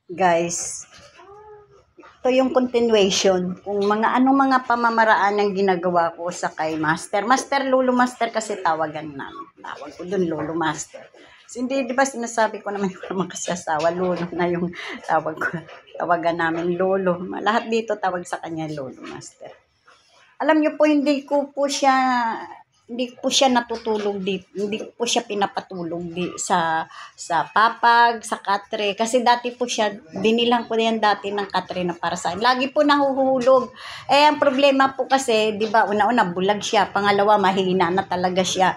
Guys, ito yung continuation kung anong mga pamamaraan ang ginagawa ko sa kay Master. Lolo Master kasi tawagan namin. Tawag ko dun, Lolo Master. So, hindi, di ba sinasabi ko naman yung naman kasi asawa, Lolo na yung tawag ko. Tawagan namin, Lolo. Lahat dito tawag sa kanya, Lolo Master. Alam niyo po, hindi po siya natutulog dito. Hindi po siya pinapatulog sa papag, sa katre. Kasi dati po siya, binilang ko yan dati ng katre na para sa akin. Lagi po nahuhulog. Ang problema po kasi, di ba, una-una bulag siya. Pangalawa, mahina na talaga siya.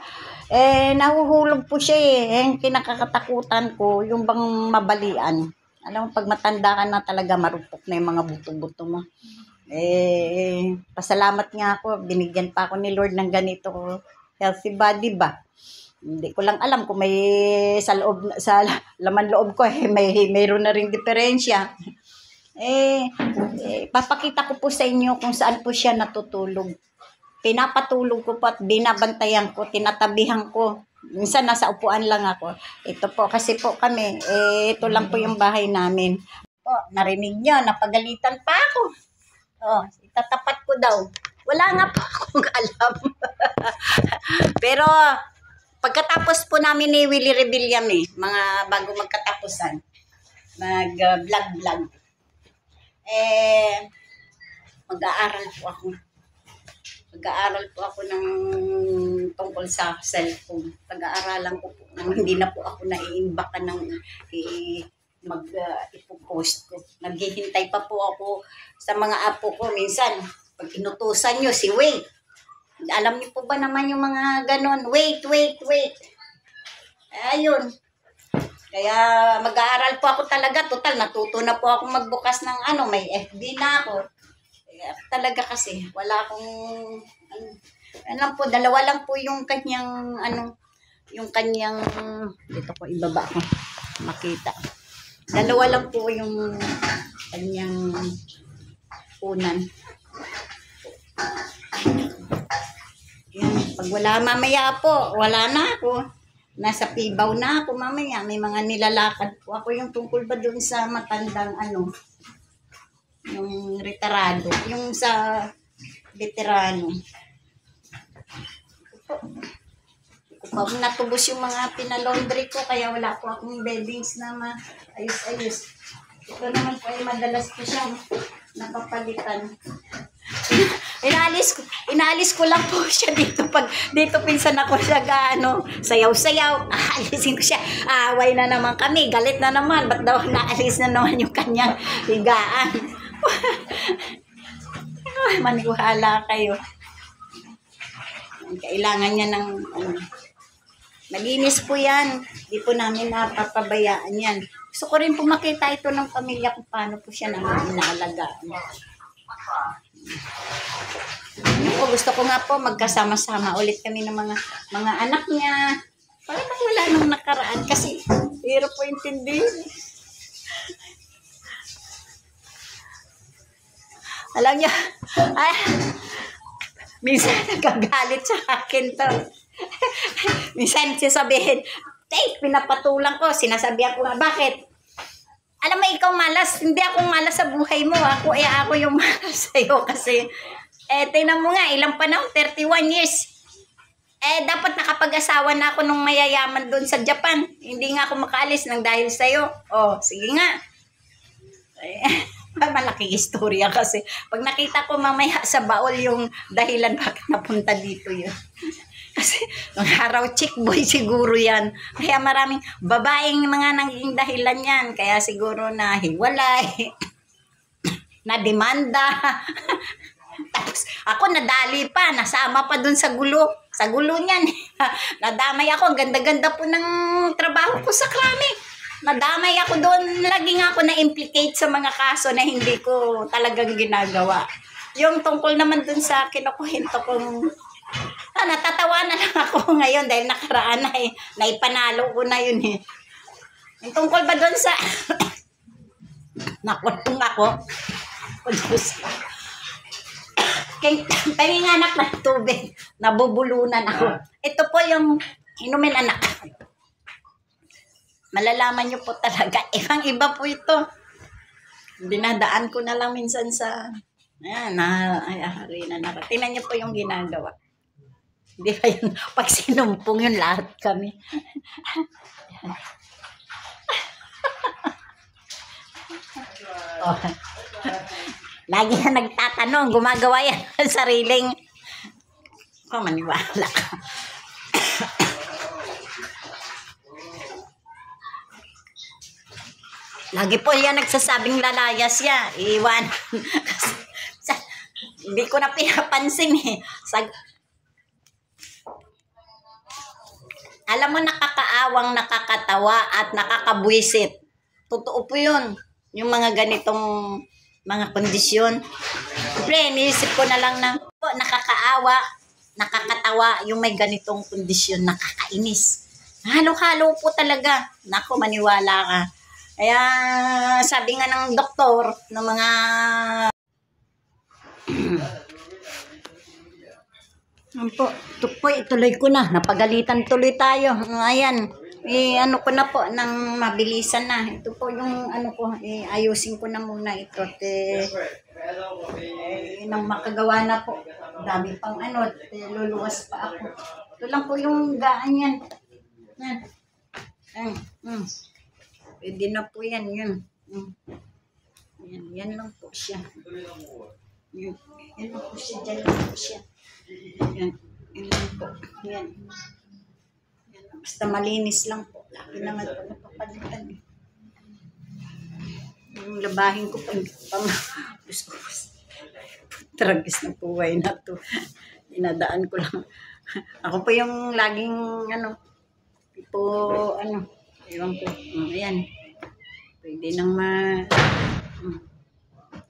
Nahuhulog po siya Ang kinakatakutan ko, yung bang mabalian. Alam mo, pag matanda ka na talaga, marupok na yung mga buto-buto mo. Pasalamat nga ako, binigyan pa ako ni Lord ng ganito healthy body ba. Hindi ko lang alam kung may sa laman loob ko mayroon na ring diferensya. Papakita ko po sa inyo kung saan po siya natutulog. Pinapatulog ko po at binabantayan ko, tinatabihan ko. Minsan nasa upuan lang ako. Ito po, kasi po kami, ito lang po yung bahay namin. Narinig nyo, napagalitan pa ako. Itatapat ko daw. Wala nga po akong alam. Pero, pagkatapos po namin ni Willie Rebellion mga bago magkatapusan, mag-vlog. Mag-aaral po ako ng tungkol sa cellphone. Pag-aaralan ko po nang hindi na po ako naiimbakan ng ipopost ko. Naghihintay pa po ako sa mga apo ko. Minsan, pag inutusan nyo si wait. Alam niyo po ba naman yung mga ganon? Wait. Ayun. Kaya mag-aaral po ako talaga. Total, natuto na po ako magbukas ng may FB na ako. Kaya, talaga kasi, wala akong, dalawa lang po yung kanyang, dito ko ibaba ko, makita. Dalawa lang po yung kanyang unan. Yan. Pag wala mamaya po, wala na ako. Nasa pibaw na ako mamaya. May mga nilalakad po ako yung tungkol ba doon sa matandang yung retirado. Yung sa veterano. Pag natubos yung mga pinalaundry ko, kaya wala po akong beddings na maayos-ayos. Ito naman po ay madalas ko siyang napapalitan. Inaalis ko lang po siya dito. Pag dito pinsan ako siya sayaw-sayaw, aalisin ko siya. Away na naman kami, galit na naman. Ba't daw naalis na naman yung kanyang higaan? Maniwala kayo. Kailangan niya ng malinis po yan. Di po namin napapabayaan yan. Gusto ko rin po makita ito ng pamilya kung paano po siya naman inaalagaan. Gusto ko nga po magkasama-sama ulit kami ng mga anak niya. Parang wala nang nakaraan kasi hirap po intindihin. Alam niya, minsan nagagalit sa akin to. Minsan sasabihin, pinapatulang ko, sinasabihan ko nga, bakit? Alam mo, ikaw malas, hindi ako malas sa buhay mo. Ako yung malas sa'yo kasi, tingnan mo nga, ilang panahon, 31 years. Dapat nakapag-asawa na ako nung mayayaman doon sa Japan. Hindi nga ako makaalis nang dahil sa'yo. Sige nga. Malaking istorya kasi. Pag nakita ko mamaya sa baol yung dahilan bakit napunta dito yun. Kasi nung araw chick boy siguro yan. Kaya maraming babaeng mga naging dahilan yan. Kaya siguro na hiwalay, na demanda. Tapos ako nadali pa, nasama pa dun sa gulo. Sa gulo niyan. Nadamay ako, ang ganda-ganda po ng trabaho ko sa krami. Nadamay ako doon. Lagi nga ako na-implicate sa mga kaso na hindi ko talagang ginagawa. Yung tungkol naman dun sa kinukuhinto kong natatawa na lang ako ngayon dahil nakaraan na naipanalo ko na yun Yung tungkol ba doon sa nakulong ako panginganak ng tubig, nabubulunan ako. Ito po yung inumin anak. Malalaman nyo po talaga, ibang iba po ito. Dinadaan ko na lang minsan sa, ayan, hari na naka. Tingnan niyo po yung ginagawa. Hindi ba yun, pag sinumpong yun lahat kami. Oh. Lagi na nagtatanong, gumagawa yan ng sariling, maniwala ka. Lagi po yan nagsasabing lalayas ya, iwan. Hindi ko na pinapansin eh. Alam mo, nakakaawang, nakakatawa at nakakabwisit. Totoo po yun. Yung mga ganitong mga kondisyon. Siyempre, iniisip ko na lang na nakakaawa, nakakatawa yung may ganitong kondisyon, nakakainis. Halo-halo po talaga. Nako, maniwala ka. Kaya sabi nga ng doktor, ng mga po, ituloy ko na. Napagalitan tuloy tayo. Ayan. Ano ko na po, nang mabilisan na. Ito po yung ano ko, ayusin ko na muna ito. Nang makagawa na po. Dami pang ano, luluwas pa ako. Ito lang po yung gaan yan. Yan. Pwede na po yan, yun. Yan lang po siya. Yan lang po siya, dyan lang po siya. Yan lang po. Yan. Basta malinis lang po. Lagi naman po napapalitan. Yung labahin ko pag tragis na buhay na to. Inadaan ko lang. Ako po yung laging ewan ko. Ayan. Pwede nang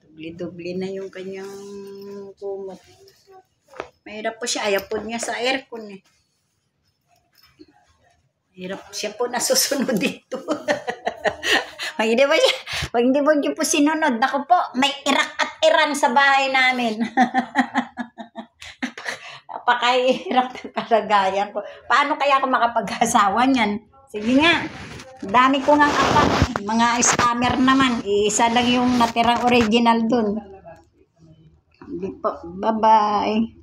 dubli-dubli na yung kanyang kumot. Mahirap po siya. Ayaw po niya sa aircon eh. Hirap siya po nasusunod dito. Pag hindi mo niyo po sinunod, naku po, may Iraq at Iran sa bahay namin. Napakahirap ng kalagayan ko. Paano kaya ako makapag-asawa niyan? Sige nga, dami ko ngang apat. Mga scammer naman. Isa lang yung natirang original dun. Hindi po. Bye-bye.